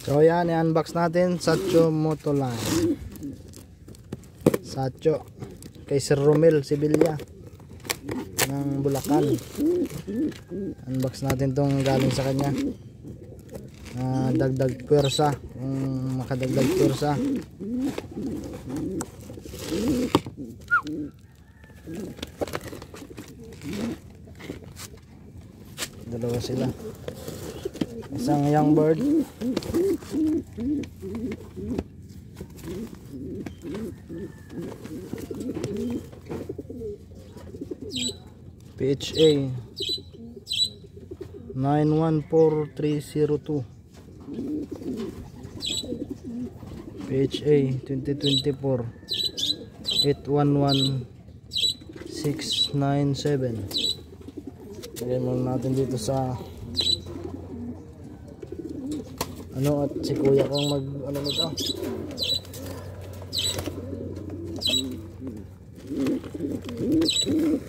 So yan, i-unbox natin Satcho Motoline. Satcho kay Sir Romel Sibilya ng Bulacan. Unbox natin tong galing sa kanya. Dagdag pwersa, kung makadagdag pwersa. Dalawa sila, isang young bird, PHA 914302, PHA 2024 811697. Lagyan muna natin dito sa at si kuya kong mag nito.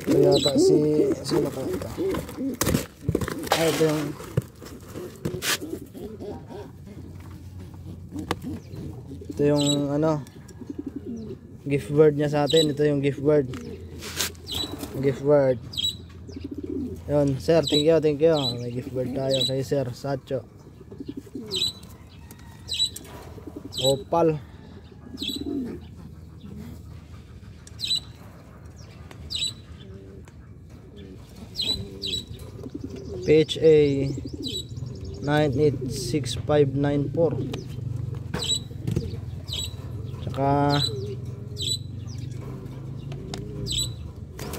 Kaya ata sino ka ito? Ito yung gift bird niya sa atin. Ito yung gift bird. Yun, sir, thank you. May gift bird tayo kay Sir Satcho. Opal. PHA 986594. Tsaka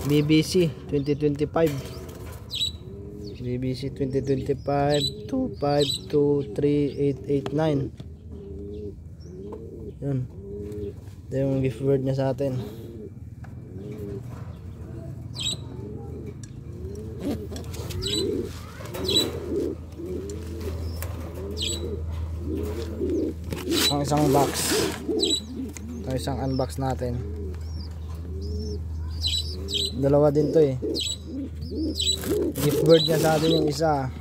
BBC 2025. BBC 2025 2523889. Yun. Ito yung gift bird niya sa atin. Ang isang box. Ito isang unbox natin. Dalawa din to eh. Gift bird niya sa atin yung isa.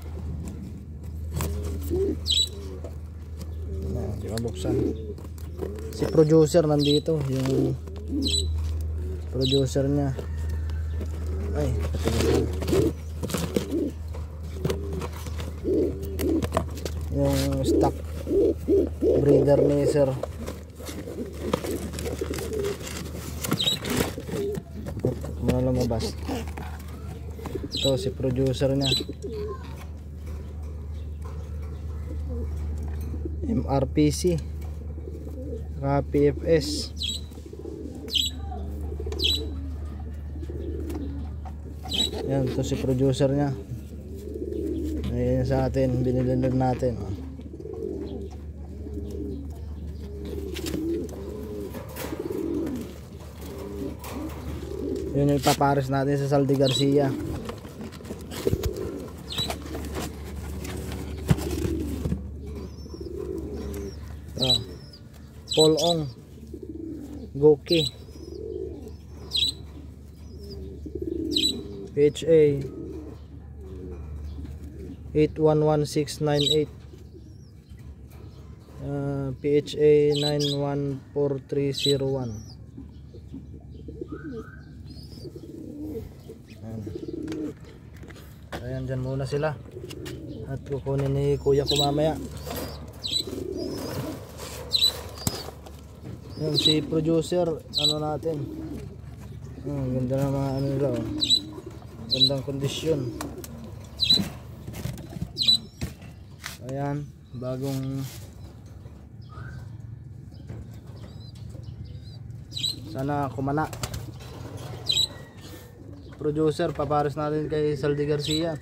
Hindi mabuksan. Si producer nandito. Yung producer niya. Ay, patigil. Yung stock breeder ni Sir. Muna lumabas. Ito si producer niya. MRPC PFS. Yan, ito si producer niya. Ayan sa atin, binilunod natin. Yun yung ipapares natin sa Saldi Garcia. Polong Goki PHA 811698, PHA 914301. Ayan, dyan muna sila at kukunin ni kuya ko mamaya. Yan si producer, natin. Ganda na mga nila, oh. Gandang kondisyon. Ayan, bagong sana kumana. Producer, papares natin kay Saldi Garcia.